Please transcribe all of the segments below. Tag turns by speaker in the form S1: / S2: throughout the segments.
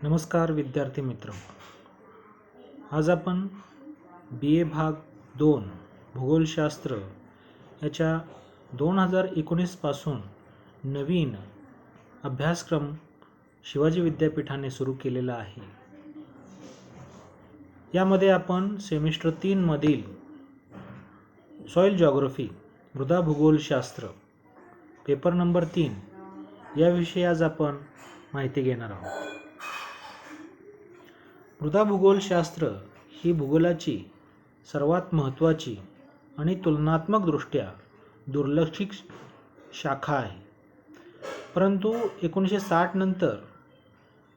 S1: नमस्कार विद्यार्थी मित्र. आज आपण BA भाग 2 भूगोलशास्त्र याच्या 2019 पासून नवीन अभ्यासक्रम शिवाजी विद्यापीठाने सुरू केलेला आहे. यामध्ये आपण सेमिस्टर 3 मधील सॉइल जिओग्राफी मृदा भूगोलशास्त्र पेपर नंबर 3 याविषयी आज आपण माहिती घेणार आहोत. मृदा भूगोलशास्त्र ही भूगोलाची सर्वात महत्त्वाची आणि तुलनात्मकदृष्ट्या दुर्लक्षित शाखा आहे. परंतु 1960 नंतर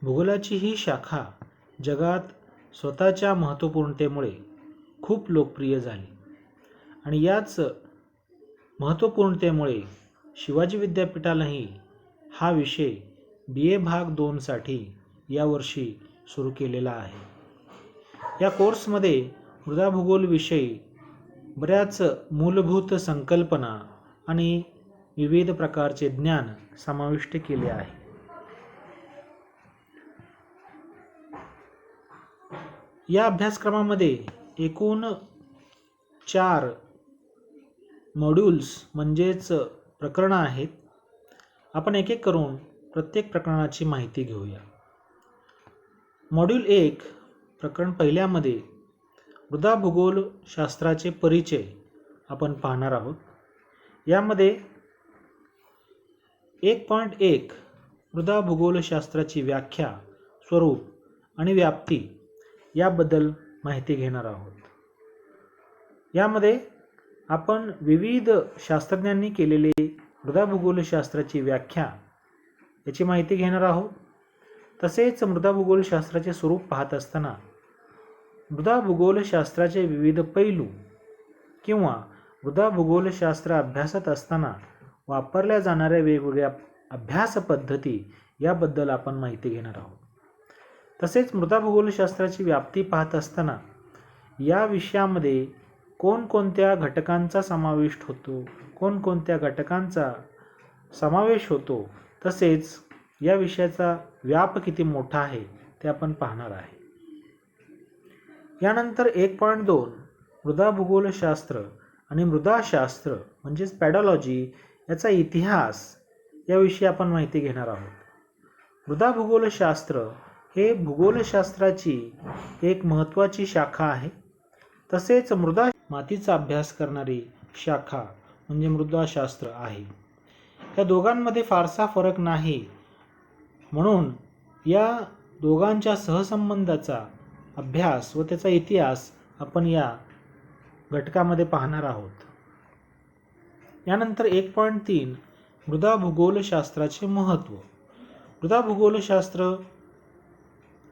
S1: भूगोलाची ही शाखा जगात स्वतःच्या महत्त्वपूर्णतेमुळे खूप लोकप्रिय झाली आणि याच महत्त्वपूर्णतेमुळे शिवाजी विद्यापीठालाही हा विषय BA भाग 2 साठी यावर्षी सुरू केलेला आहे. या कोर्समध्ये मृदा भूगोल विषयी बऱ्याच मूलभूत संकल्पना आणि विविध प्रकारचे ज्ञान समाविष्ट केले आहे. या अभ्यासक्रमामध्ये एकूण 4 मॉड्यूल्स म्हणजेच प्रकरणं आहेत. आपण एक एक करून प्रत्येक प्रकरणाची माहिती घेऊया. मॉड्यूल 1 प्रकरण पहिल्यामध्ये मृदा भूगोल शास्त्राचे परिचय आपण पाहणार आहोत. यामध्ये 1.1 मृदा भूगोलशास्त्राची व्याख्या, स्वरूप आणि व्याप्ती याबद्दल माहिती घेणार आहोत. यामध्ये आपण विविध शास्त्रज्ञांनी केलेले मृदा भूगोलशास्त्राची व्याख्या याची माहिती घेणार आहोत. तसेच मृदा भूगोलशास्त्राचे स्वरूप पाहत असताना मृदा भूगोलशास्त्राचे विविध पैलू किंवा मृदा भूगोलशास्त्र अभ्यासत असताना वापरल्या जाणाऱ्या वेगवेगळ्या अभ्यास पद्धती याबद्दल आपण माहिती घेणार आहोत. तसेच मृदा भूगोलशास्त्राची व्याप्ती पाहत असताना या विषयामध्ये कोणकोणत्या घटकांचा समावेश होतो तसेच या विषयाचा व्याप किती मोठा आहे ते आपण पाहणार आहे. यानंतर 1.2 मृदा भूगोलशास्त्र आणि मृदाशास्त्र म्हणजेच पॅडॉलॉजी याचा इतिहास याविषयी आपण माहिती घेणार आहोत. मृदा भूगोलशास्त्र हे भूगोलशास्त्राची एक महत्त्वाची शाखा आहे. तसेच मृदा मातीचा अभ्यास करणारी शाखा म्हणजे मृदाशास्त्र आहे. या दोघांमध्ये फारसा फरक नाही, म्हणून या दोघांच्या सहसंबंधाचा अभ्यास व त्याचा इतिहास आपण या घटकामध्ये पाहणार आहोत. यानंतर 1.3 मृदा भूगोलशास्त्राचे महत्त्व. मृदा भूगोलशास्त्र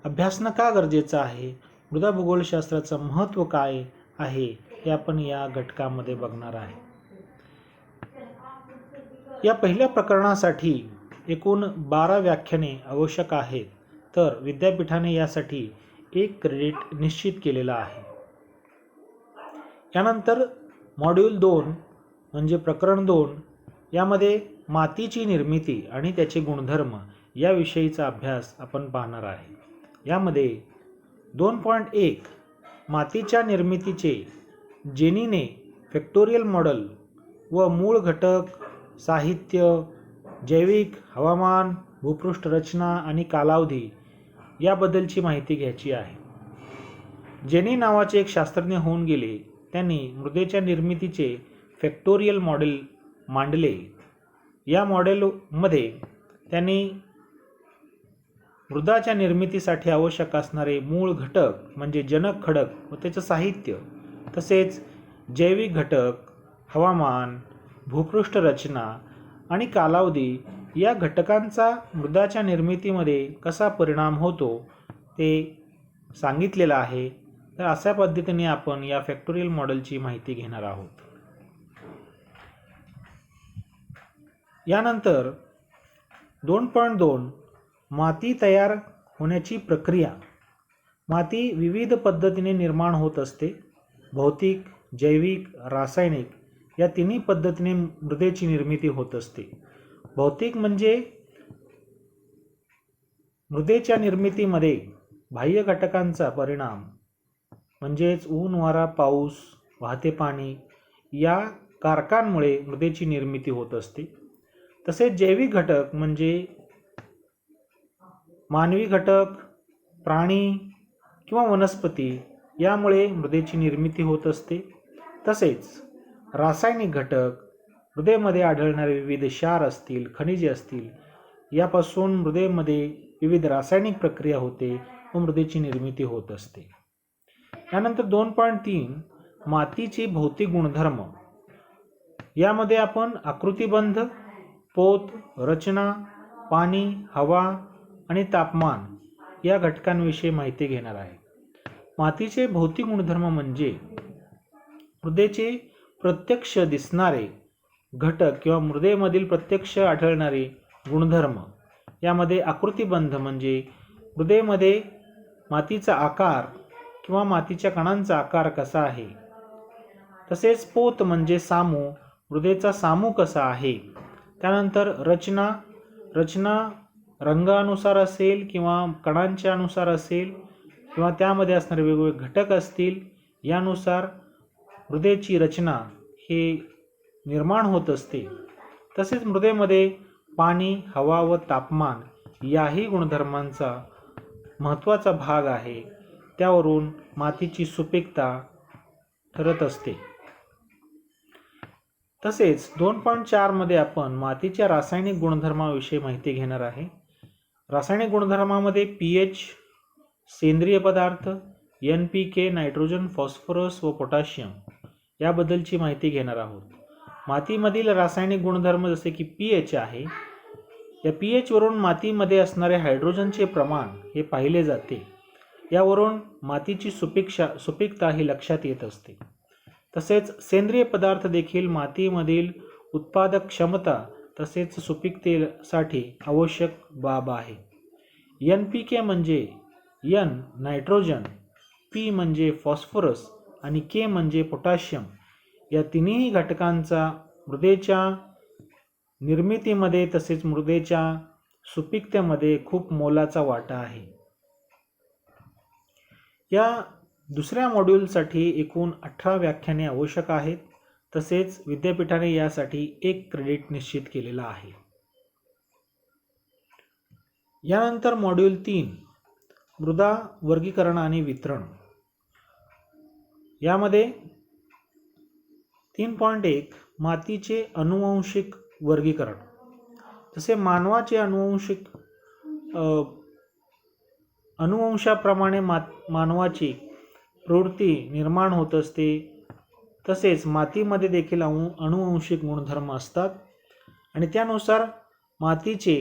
S1: अभ्यासणं का गरजेचं आहे, मृदा भूगोलशास्त्राचं महत्त्व काय आहे हे आपण या घटकामध्ये बघणार आहे. या पहिल्या प्रकरणासाठी एकूण 12 व्याख्याने आवश्यक आहेत, तर विद्यापीठाने यासाठी 1 क्रेडिट निश्चित केलेला आहे. यानंतर मॉड्यूल 2 म्हणजे प्रकरण 2 यामध्ये मातीची निर्मिती आणि त्याचे गुणधर्म याविषयीचा अभ्यास आपण पाहणार आहे. यामध्ये 2.1 मातीच्या निर्मितीचे जेनीने फॅक्टोरियल मॉडेल व मूळ घटक, साहित्य, जैविक, हवामान, भूपृष्ठ रचना आणि कालावधी याबद्दलची माहिती घ्यायची आहे. जेनी नावाचे एक शास्त्रज्ञ होऊन गेले. त्यांनी मृदेच्या निर्मितीचे फॅक्टोरियल मॉडेल मांडले. या मॉडेलमध्ये त्यांनी मृदाच्या निर्मितीसाठी आवश्यक असणारे मूळ घटक म्हणजे जनक खडक व त्याचं साहित्य, तसेच जैविक घटक, हवामान, भूपृष्ठ रचना आणि कालावधी या घटकांचा मृदाच्या निर्मितीमध्ये कसा परिणाम होतो ते सांगितलेलं आहे. तर अशा पद्धतीने आपण या फॅक्टोरियल मॉडेलची माहिती घेणार आहोत. यानंतर 2.2 माती तयार होण्याची प्रक्रिया. माती विविध पद्धतीने निर्माण होत असते. भौतिक, जैविक, रासायनिक या तिन्ही पद्धतीने मृदेची निर्मिती होत असते. भौतिक म्हणजे मृदेच्या निर्मितीमध्ये बाह्य घटकांचा परिणाम म्हणजेच ऊन, वारा, पाऊस, वाहते पाणी या कारकांमुळे मृदेची निर्मिती होत असते. तसेच जैविक घटक म्हणजे मानवी घटक, प्राणी किंवा वनस्पती यामुळे मृदेची निर्मिती होत असते. तसेच रासायनिक घटक, मृदेमध्ये आढळणारे विविध क्षार असतील, खनिजे असतील यापासून मृदेमध्ये विविध रासायनिक प्रक्रिया होते व मृदेची निर्मिती होत असते. यानंतर 2.3 मातीचे भौतिक गुणधर्म. यामध्ये आपण आकृतिबंध, पोत, रचना, पाणी, हवा आणि तापमान या घटकांविषयी माहिती घेणार आहे. मातीचे भौतिक गुणधर्म म्हणजे मृदेचे प्रत्यक्ष दिसणारे घटक किंवा मृदेमधील प्रत्यक्ष आढळणारे गुणधर्म. यामध्ये आकृतिबंध म्हणजे मृदेमध्ये मातीचा आकार किंवा मातीच्या कणांचा आकार कसा आहे. तसेच पोत म्हणजे सामू, मृदेचा सामू कसा आहे. त्यानंतर रचना रंगानुसार असेल किंवा कणांच्या अनुसार असेल किंवा त्यामध्ये असणारे वेगवेगळे घटक असतील यानुसार मृदेची रचना हे निर्माण होत असते. तसेच मृदेमध्ये पाणी, हवा व तापमान याही गुणधर्मांचा महत्त्वाचा भाग आहे. त्यावरून मातीची सुपीकता ठरत असते. तसेच 2.4 मध्ये आपण मातीच्या रासायनिक गुणधर्माविषयी माहिती घेणार आहे. रासायनिक गुणधर्मामध्ये pH, सेंद्रिय पदार्थ, NPK, नायट्रोजन, फॉस्फरस व पोटॅशियम याबद्दलची माहिती घेणार आहोत. मातीमधील रासायनिक गुणधर्म जसे की pH आहे. या pH वरून मातीमध्ये असणारे हायड्रोजनचे प्रमाण हे पाहिले जाते. यावरून मातीची सुपीकता ही लक्षात येत असते. तसेच सेंद्रिय पदार्थ देखील मातीमधील उत्पादक क्षमता तसेच सुपीकतेसाठी आवश्यक बाब आहे. NPK म्हणजे N नायट्रोजन, P म्हणजे फॉस्फरस आणि K म्हणजे पोटॅशियम या तिन्ही घटकांचा मृदेच्या निर्मितीमध्ये तसेच मृदेच्या सुपीकतेमध्ये खूप मोलाचा वाटा आहे. या दुसऱ्या मॉड्यूलसाठी एकूण 18 व्याख्याने आवश्यक आहेत. तसेच विद्यापीठाने यासाठी 1 क्रेडिट निश्चित केलेला आहे. यानंतर मॉड्यूल 3 मृदा वर्गीकरण आणि वितरण. यामध्ये 3.1 मातीचे अनुवांशिक वर्गीकरण. तसे मानवाचे अनुवंशाप्रमाणे मानवाची प्रवृत्ती निर्माण होत असते. तसेच मातीमध्ये देखील अनुवांशिक गुणधर्म असतात आणि त्यानुसार मातीचे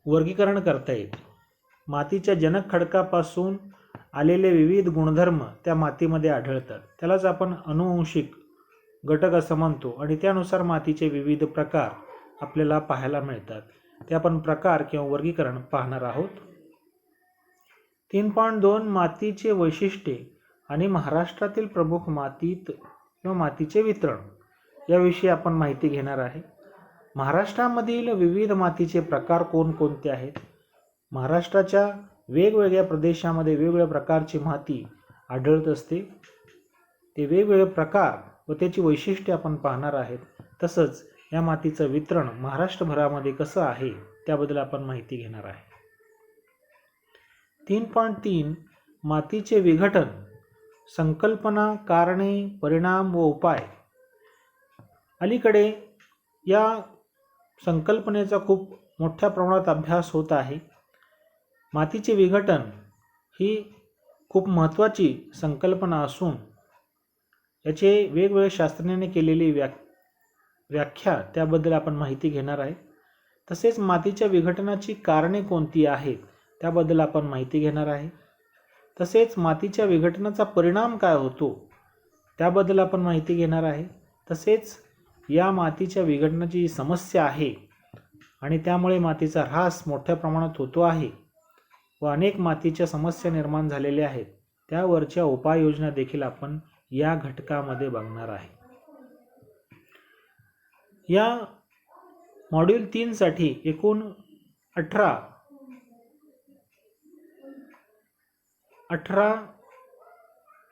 S1: वर्गीकरण करता येते. मातीच्या जनक खडकापासून आलेले विविध गुणधर्म त्या मातीमध्ये आढळतात. त्यालाच आपण अनुवांशिक घटक असं म्हणतो आणि त्यानुसार मातीचे विविध प्रकार आपल्याला पाहायला मिळतात. ते आपण प्रकार किंवा वर्गीकरण पाहणार आहोत. 3.2 मातीचे वैशिष्ट्ये आणि महाराष्ट्रातील प्रमुख मातीत किंवा मातीचे वितरण याविषयी आपण माहिती घेणार आहे. महाराष्ट्रामधील विविध मातीचे प्रकार कोणकोणते आहेत. महाराष्ट्राच्या वेगवेगळ्या प्रदेशामध्ये वेगवेगळ्या प्रकारची माती आढळत असते. ते वेगवेगळे प्रकार व त्याची वैशिष्ट्ये आपण पाहणार आहेत. तसंच या मातीचं वितरण महाराष्ट्रभरामध्ये कसं आहे त्याबद्दल आपण माहिती घेणार आहे. 3.3 मातीचे विघटन, संकल्पना, कारणे, परिणाम व उपाय. अलीकडे या संकल्पनेचा खूप मोठ्या प्रमाणात अभ्यास होत आहे. मातीचे विघटन ही खूप महत्त्वाची संकल्पना असून याचे वेगवेगळ्या शास्त्रज्ञांनी केलेली व्याख्या त्याबद्दल आपण माहिती घेणार आहे. तसेच मातीच्या विघटनाची कारणे कोणती आहेत त्याबद्दल आपण माहिती घेणार आहे. तसेच मातीच्या विघटनाचा परिणाम काय होतो त्याबद्दल आपण माहिती घेणार आहे. तसेच या मातीच्या विघटनाची समस्या आहे आणि त्यामुळे मातीचा ऱ्हास मोठ्या प्रमाणात होतो आहे व अनेक मातीच्या समस्या निर्माण झालेल्या आहेत. त्यावरच्या उपाययोजना देखील आपण या घटकामध्ये बघणार आहे. या मॉड्यूल 3 साठी एकूण 18 18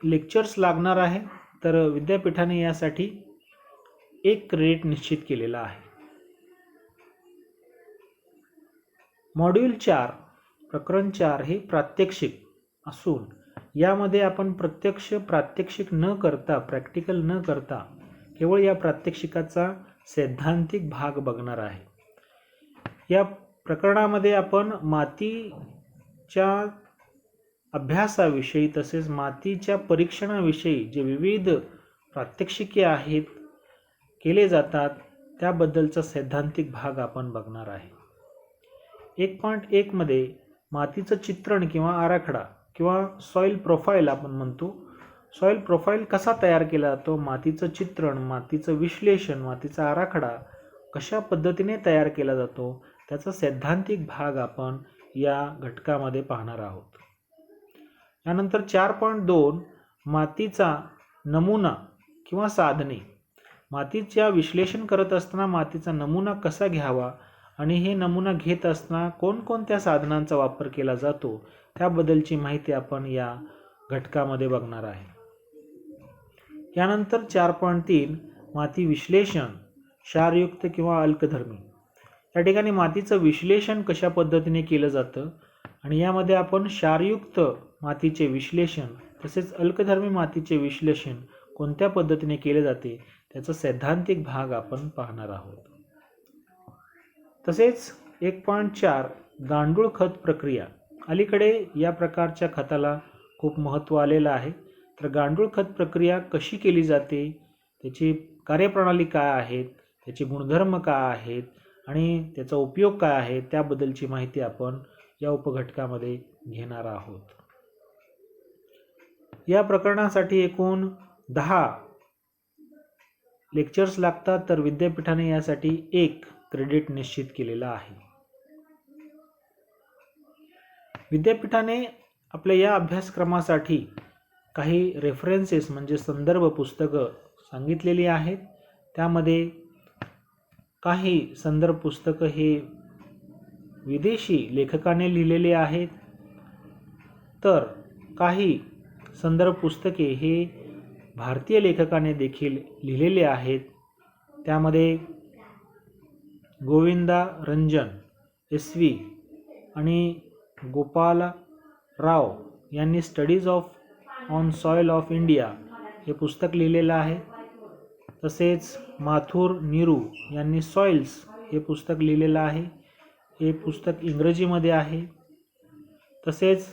S1: लेक्चर्स लागणार आहे, तर विद्यापीठाने यासाठी 1 क्रेडिट निश्चित केलेला आहे. मॉड्यूल 4 प्रकरण 4 हे प्रात्यक्षिक असून यामध्ये आपण प्रात्यक्षिक न करता, प्रॅक्टिकल न करता केवळ या प्रात्यक्षिकाचा सैद्धांतिक भाग बघणार आहे. या प्रकरणामध्ये आपण मातीच्या अभ्यासाविषयी तसेच मातीच्या परीक्षणाविषयी जे विविध प्रात्यक्षिके आहेत केले जातात त्याबद्दलचा सैद्धांतिक भाग आपण बघणार आहे. 1.1 मध्ये मातीचं चित्रण किंवा आराखडा किंवा सॉइल प्रोफाईल आपण म्हणतो. सॉइल प्रोफाईल कसा तयार केला जातो, मातीचं चित्रण, मातीचं विश्लेषण, मातीचा आराखडा कशा पद्धतीने तयार केला जातो त्याचा सैद्धांतिक भाग आपण या घटकामध्ये पाहणार आहोत. यानंतर 4.2 मातीचा नमुना किंवा साधने. मातीच्या विश्लेषण करत असताना मातीचा नमुना कसा घ्यावा आणि हे नमुना घेत असताना कोणकोणत्या साधनांचा वापर केला जातो त्याबद्दलची माहिती आपण या घटकामध्ये बघणार आहे. यानंतर 4.3 माती विश्लेषण, क्षारयुक्त किंवा अल्कधर्मी. या ठिकाणी मातीचं विश्लेषण कशा पद्धतीने केलं जातं आणि यामध्ये आपण क्षारयुक्त मातीचे विश्लेषण तसेच अल्कधर्मी मातीचे विश्लेषण कोणत्या पद्धतीने केले जाते त्याचा सैद्धांतिक भाग आपण पाहणार आहोत. तसेच 1.4 गांडूळ खत प्रक्रिया. अलीकडे या प्रकारच्या खताला खूप महत्त्व आलेलं आहे. तर गांडूळ खत प्रक्रिया कशी केली जाते, त्याची कार्यप्रणाली काय आहेत, त्याचे गुणधर्म काय आहेत आणि त्याचा उपयोग काय आहे त्याबद्दलची माहिती आपण या उपघटकामध्ये घेणार आहोत. या प्रकरणासाठी एकूण 10 लेक्चर्स लागतात, तर विद्यापीठाने यासाठी 1 क्रेडिट निश्चित केलेला आहे. विद्यापीठाने आपल्या या अभ्यासक्रमासाठी काही रेफरन्सेस म्हणजे संदर्भ पुस्तकं सांगितलेली आहेत. त्यामध्ये काही संदर्भ पुस्तकं हे विदेशी लेखकाने लिहिलेले आहेत, तर काही संदर्भ पुस्तके हे भारतीय लेखकाने देखील लिहिलेले आहेत. त्यामध्ये गोविंदा रंजन SV आणि गोपालराव यांनी studies on soil of India हे पुस्तक लिहिलेलं आहे. तसेच माथुर नीरू यांनी सॉइल्स हे पुस्तक लिहिलेलं आहे. हे पुस्तक इंग्रजीमध्ये आहे. तसेच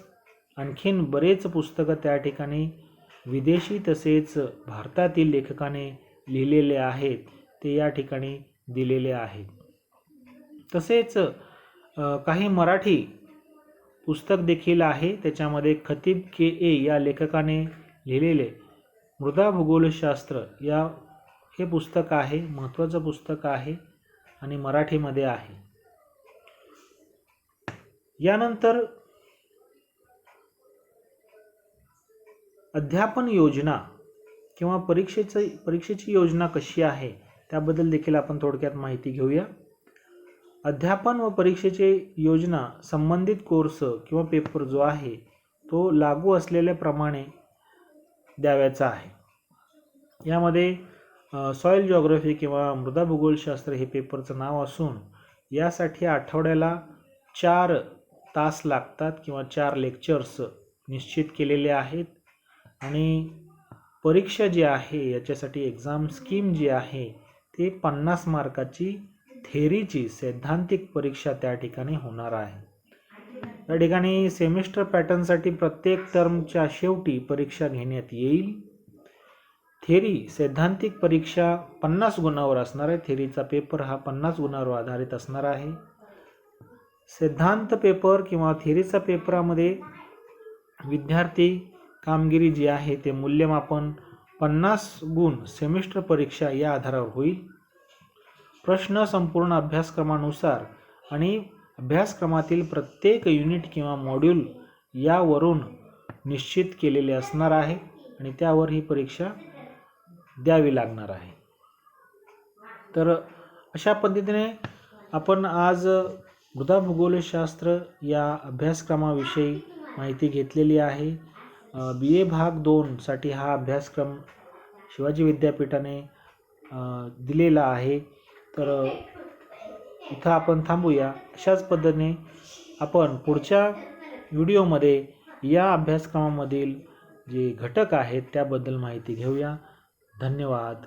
S1: आणखीन बरेच पुस्तकं त्या ठिकाणी विदेशी तसेच भारतातील लेखकाने लिहिलेले आहेत, ते या ठिकाणी दिलेले आहेत. तसेच काही मराठी पुस्तक देखील आहे. त्याच्यामध्ये खतीब KA या लेखकाने लिहिलेले मृदा भूगोलशास्त्र हे पुस्तक आहे, महत्त्वाचं पुस्तक आहे आणि मराठीमध्ये आहे. यानंतर अध्यापन योजना किंवा परीक्षेची योजना कशी आहे त्याबद्दल देखील आपण थोडक्यात माहिती घेऊया. अध्यापन व परीक्षेची योजना संबंधित कोर्स किंवा पेपर जो आहे तो लागू असलेल्या प्रमाणे द्यावयाचा आहे. यामध्ये सॉइल जिओग्राफी किंवा मृदा भूगोलशास्त्र हे पेपरचं नाव असून यासाठी आठवड्याला 4 तास लागतात किंवा 4 लेक्चर्स निश्चित केलेले आहेत. आणि परीक्षा जी आहे याच्यासाठी एक्झाम स्कीम जी आहे ते 50 मार्काची थेरीची सैद्धांतिक परीक्षा त्या ठिकाणी होणार आहे. या ठिकाणी सेमिस्टर पॅटर्नसाठी प्रत्येक टर्मच्या शेवटी परीक्षा घेण्यात येईल. थेरी सैद्धांतिक परीक्षा 50 गुणांवर असणार आहे. थेरीचा पेपर हा 50 गुणांवर आधारित असणार आहे. सिद्धांत पेपर किंवा थेरीचा पेपरामध्ये विद्यार्थी कामगिरी जी आहे ते मूल्यमापन 50 गुण सेमिस्टर परीक्षा या आधारावर होईल. प्रश्न संपूर्ण अभ्यासक्रमानुसार आणि अभ्यासक्रमातील प्रत्येक युनिट किंवा मॉड्यूल यावरून निश्चित केलेले असणार आहे आणि त्यावर ही परीक्षा द्यावी लागणार आहे. तर अशा पद्धतीने आपण आज मृदा भूगोलशास्त्र या अभ्यासक्रमाविषयी माहिती घेतलेली आहे. BA भाग 2 साठी हा अभ्यासक्रम शिवाजी विद्यापीठाने दिलेला आहे. तर इथं आपण थांबूया. अशाच पद्धतीने आपण पुढच्या व्हिडिओमध्ये या अभ्यासक्रमामधील जे घटक आहेत त्याबद्दल माहिती घेऊया. धन्यवाद.